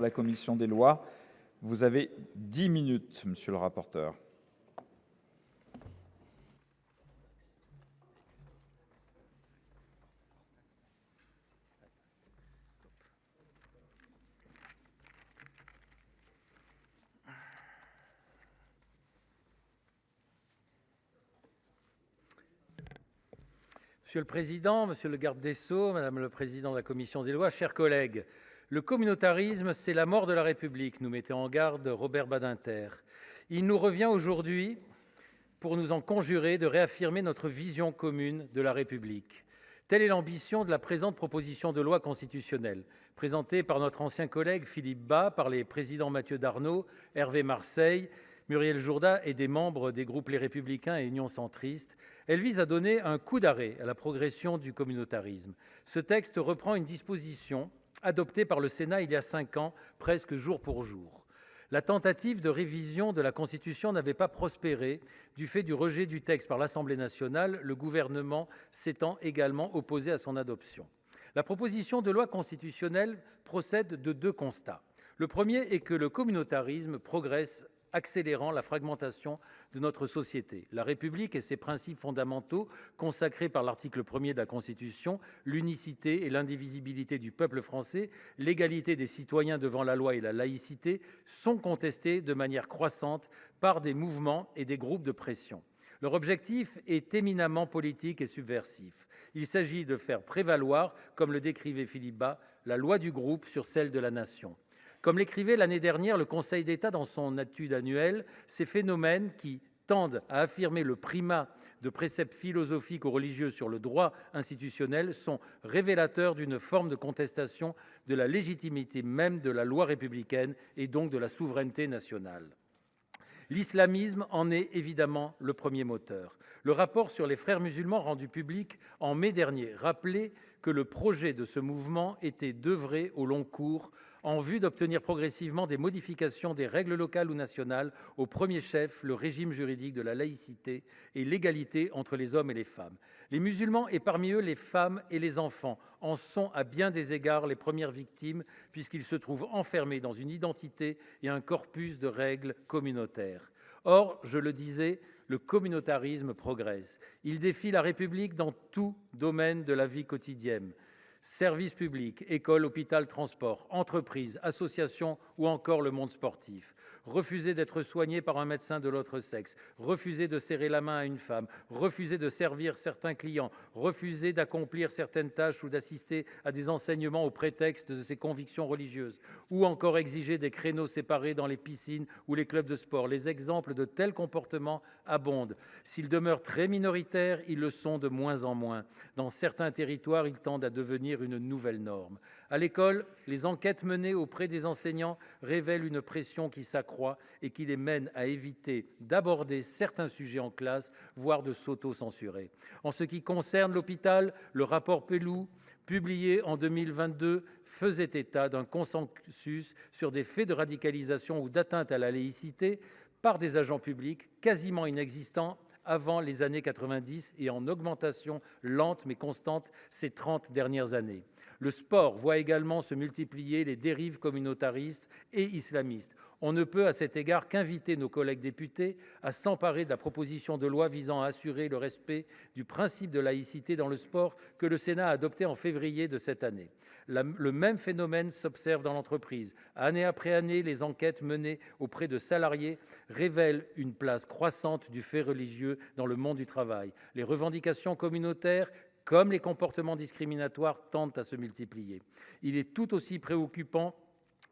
La commission des lois. Vous avez 10 minutes, monsieur le rapporteur. Monsieur le Président, Monsieur le Garde des Sceaux, Madame le Président de la Commission des lois, chers collègues, le communautarisme, c'est la mort de la République, nous mettait en garde Robert Badinter. Il nous revient aujourd'hui, pour nous en conjurer, de réaffirmer notre vision commune de la République. Telle est l'ambition de la présente proposition de loi constitutionnelle, présentée par notre ancien collègue Philippe Bas, par les présidents Mathieu Darnaud, Hervé Marseille, Muriel Jourda et des membres des groupes Les Républicains et Union centriste. Elle vise à donner un coup d'arrêt à la progression du communautarisme. Ce texte reprend une disposition adoptée par le Sénat il y a 5 ans, presque jour pour jour. La tentative de révision de la Constitution n'avait pas prospéré du fait du rejet du texte par l'Assemblée nationale, le gouvernement s'étant également opposé à son adoption. La proposition de loi constitutionnelle procède de 2 constats. Le premier est que le communautarisme progresse, accélérant la fragmentation de notre société. La République et ses principes fondamentaux, consacrés par l'article 1er de la Constitution, l'unicité et l'indivisibilité du peuple français, l'égalité des citoyens devant la loi et la laïcité, sont contestés de manière croissante par des mouvements et des groupes de pression. Leur objectif est éminemment politique et subversif. Il s'agit de faire prévaloir, comme le décrivait Philippe Bas, la loi du groupe sur celle de la nation. Comme l'écrivait l'année dernière le Conseil d'État dans son étude annuelle, ces phénomènes qui tendent à affirmer le primat de préceptes philosophiques ou religieux sur le droit institutionnel sont révélateurs d'une forme de contestation de la légitimité même de la loi républicaine et donc de la souveraineté nationale. L'islamisme en est évidemment le premier moteur. Le rapport sur les frères musulmans rendu public en mai dernier rappelait que le projet de ce mouvement était d'œuvrer au long cours en vue d'obtenir progressivement des modifications des règles locales ou nationales, au premier chef le régime juridique de la laïcité et l'égalité entre les hommes et les femmes. Les musulmans, et parmi eux les femmes et les enfants, en sont à bien des égards les premières victimes, puisqu'ils se trouvent enfermés dans une identité et un corpus de règles communautaires. Or, je le disais, le communautarisme progresse. Il défie la République dans tout domaine de la vie quotidienne. Services publics, écoles, hôpitaux, transports, entreprises, associations ou encore le monde sportif. Refuser d'être soigné par un médecin de l'autre sexe, refuser de serrer la main à une femme, refuser de servir certains clients, refuser d'accomplir certaines tâches ou d'assister à des enseignements au prétexte de ses convictions religieuses, ou encore exiger des créneaux séparés dans les piscines ou les clubs de sport. Les exemples de tels comportements abondent. S'ils demeurent très minoritaires, ils le sont de moins en moins. Dans certains territoires, ils tendent à devenir une nouvelle norme. À l'école, les enquêtes menées auprès des enseignants révèlent une pression qui s'accroît et qui les mène à éviter d'aborder certains sujets en classe, voire de s'auto-censurer. En ce qui concerne l'hôpital, le rapport Pelloux, publié en 2022, faisait état d'un consensus sur des faits de radicalisation ou d'atteinte à la laïcité par des agents publics quasiment inexistants avant les années 90 et en augmentation lente mais constante ces 30 dernières années. Le sport voit également se multiplier les dérives communautaristes et islamistes. On ne peut à cet égard qu'inviter nos collègues députés à s'emparer de la proposition de loi visant à assurer le respect du principe de laïcité dans le sport que le Sénat a adopté en février de cette année. Le même phénomène s'observe dans l'entreprise. Année après année, les enquêtes menées auprès de salariés révèlent une place croissante du fait religieux dans le monde du travail. Les revendications communautaires comme les comportements discriminatoires tendent à se multiplier. Il est tout aussi préoccupant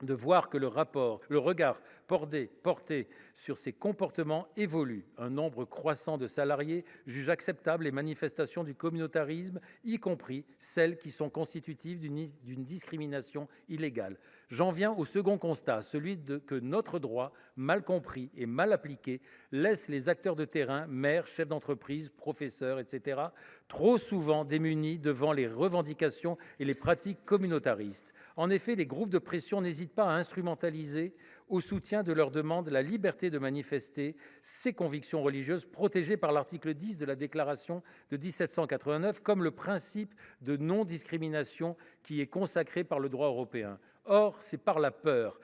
de voir que le regard porté sur ces comportements évolue. Un nombre croissant de salariés jugent acceptables les manifestations du communautarisme, y compris celles qui sont constitutives d'une discrimination illégale. J'en viens au second constat, celui que notre droit, mal compris et mal appliqué, laisse les acteurs de terrain, maires, chefs d'entreprise, professeurs, etc., trop souvent démunis devant les revendications et les pratiques communautaristes. En effet, les groupes de pression n'hésitent pas à instrumentaliser au soutien de leurs demandes la liberté de manifester ses convictions religieuses protégées par l'article 10 de la Déclaration de 1789 comme le principe de non-discrimination qui est consacré par le droit européen. Or, c'est par la peur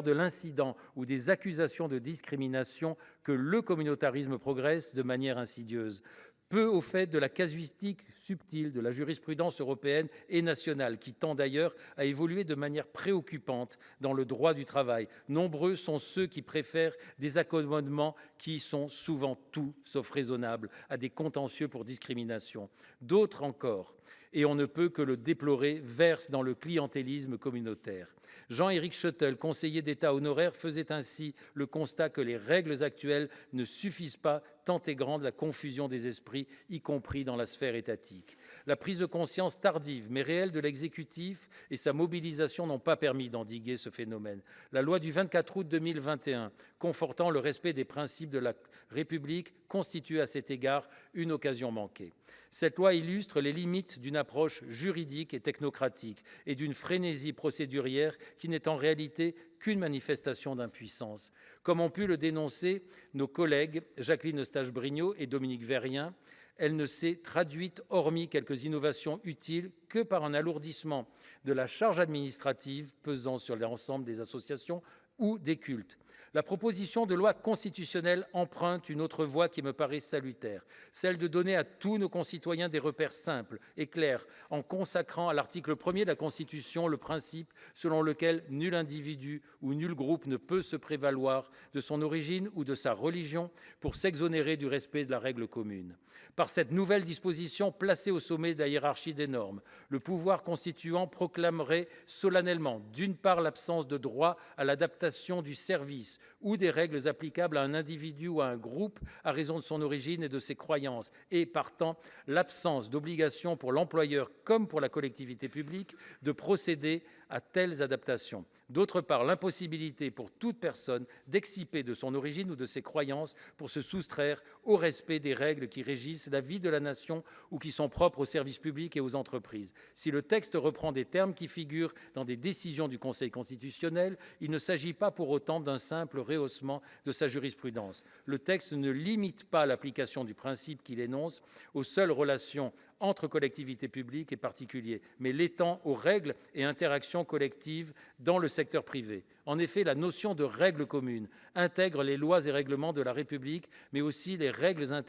de l'incident ou des accusations de discrimination que le communautarisme progresse de manière insidieuse. Peu au fait de la casuistique subtile de la jurisprudence européenne et nationale, qui tend d'ailleurs à évoluer de manière préoccupante dans le droit du travail. Nombreux sont ceux qui préfèrent des accommodements qui sont souvent tout sauf raisonnables à des contentieux pour discrimination. D'autres encore, et on ne peut que le déplorer, versent dans le clientélisme communautaire. Jean-Éric Schoettl, conseiller d'État honoraire, faisait ainsi le constat que les règles actuelles ne suffisent pas, tant est grande la confusion des esprits, y compris dans la sphère étatique. La prise de conscience tardive mais réelle de l'exécutif et sa mobilisation n'ont pas permis d'endiguer ce phénomène. La loi du 24 août 2021, confortant le respect des principes de la République, constitue à cet égard une occasion manquée. Cette loi illustre les limites d'une approche juridique et technocratique et d'une frénésie procédurière qui n'est en réalité qu'une manifestation d'impuissance. Comme ont pu le dénoncer nos collègues Jacqueline Eustache-Brinio et Dominique Vérien, elle ne s'est traduite, hormis quelques innovations utiles, que par un alourdissement de la charge administrative pesant sur l'ensemble des associations ou des cultes. La proposition de loi constitutionnelle emprunte une autre voie qui me paraît salutaire, celle de donner à tous nos concitoyens des repères simples et clairs, en consacrant à l'article 1er de la Constitution le principe selon lequel nul individu ou nul groupe ne peut se prévaloir de son origine ou de sa religion pour s'exonérer du respect de la règle commune. Par cette nouvelle disposition placée au sommet de la hiérarchie des normes, le pouvoir constituant proclamerait solennellement, d'une part, l'absence de droit à l'adaptation du service ou des règles applicables à un individu ou à un groupe à raison de son origine et de ses croyances, et partant, l'absence d'obligation pour l'employeur comme pour la collectivité publique de procéder à telles adaptations. D'autre part, l'impossibilité pour toute personne d'exciper de son origine ou de ses croyances pour se soustraire au respect des règles qui régissent la vie de la nation ou qui sont propres aux services publics et aux entreprises. Si le texte reprend des termes qui figurent dans des décisions du Conseil constitutionnel, il ne s'agit pas pour autant d'un simple rehaussement de sa jurisprudence. Le texte ne limite pas l'application du principe qu'il énonce aux seules relations entre collectivités publiques et particuliers, mais l'étend aux règles et interactions collectives dans le secteur privé. En effet, la notion de règle commune intègre les lois et règlements de la République, mais aussi les règlements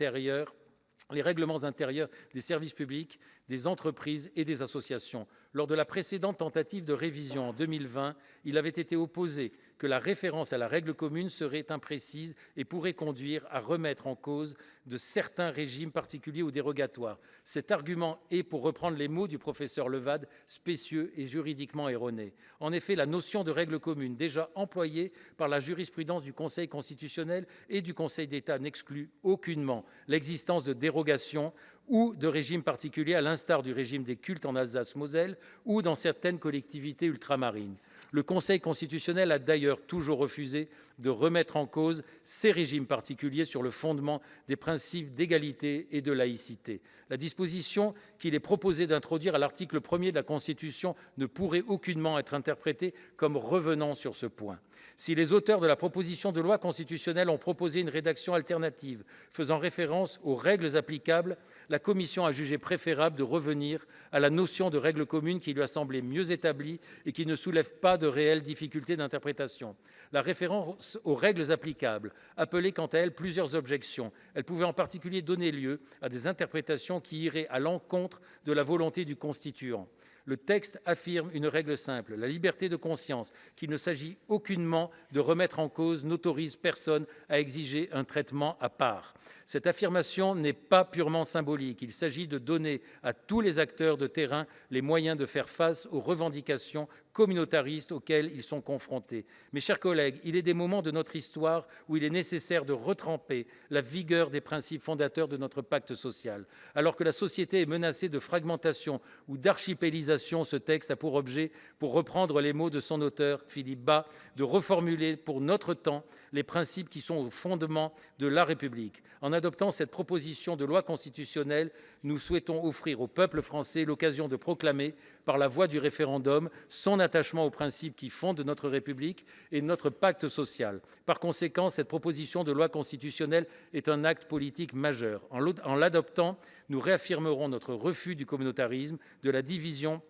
intérieurs des services publics, des entreprises et des associations. Lors de la précédente tentative de révision en 2020, il avait été opposé que la référence à la règle commune serait imprécise et pourrait conduire à remettre en cause de certains régimes particuliers ou dérogatoires. Cet argument est, pour reprendre les mots du professeur Levade, spécieux et juridiquement erroné. En effet, la notion de règle commune, déjà employée par la jurisprudence du Conseil constitutionnel et du Conseil d'État, n'exclut aucunement l'existence de dérogations ou de régimes particuliers, à l'instar du régime des cultes en Alsace-Moselle ou dans certaines collectivités ultramarines. Le Conseil constitutionnel a d'ailleurs toujours refusé de remettre en cause ces régimes particuliers sur le fondement des principes d'égalité et de laïcité. La disposition qu'il est proposé d'introduire à l'article 1er de la Constitution ne pourrait aucunement être interprétée comme revenant sur ce point. Si les auteurs de la proposition de loi constitutionnelle ont proposé une rédaction alternative faisant référence aux règles applicables, la commission a jugé préférable de revenir à la notion de règle commune qui lui a semblé mieux établie et qui ne soulève pas de réelles difficultés d'interprétation. La référence aux règles applicables appelait quant à elle plusieurs objections. Elle pouvait en particulier donner lieu à des interprétations qui iraient à l'encontre de la volonté du constituant. Le texte affirme une règle simple, la liberté de conscience, qu'il ne s'agit aucunement de remettre en cause, n'autorise personne à exiger un traitement à part. Cette affirmation n'est pas purement symbolique. Il s'agit de donner à tous les acteurs de terrain les moyens de faire face aux revendications communautaristes auxquelles ils sont confrontés. Mes chers collègues, il est des moments de notre histoire où il est nécessaire de retremper la vigueur des principes fondateurs de notre pacte social. Alors que la société est menacée de fragmentation ou d'archipélisation, ce texte a pour objet, pour reprendre les mots de son auteur, Philippe Bas, de reformuler pour notre temps les principes qui sont au fondement de la République. En adoptant cette proposition de loi constitutionnelle, nous souhaitons offrir au peuple français l'occasion de proclamer, par la voie du référendum, son attachement aux principes qui fondent notre République et notre pacte social. Par conséquent, cette proposition de loi constitutionnelle est un acte politique majeur. En l'adoptant, nous réaffirmerons notre refus du communautarisme, de la division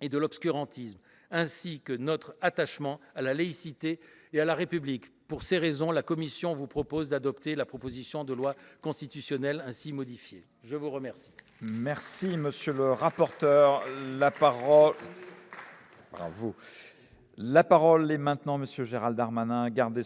et de l'obscurantisme. ainsi que notre attachement à la laïcité et à la République. Pour ces raisons, la commission vous propose d'adopter la proposition de loi constitutionnelle ainsi modifiée. Je vous remercie. Merci, monsieur le rapporteur. La parole... Bravo. La parole est maintenant monsieur Gérald Darmanin, garde des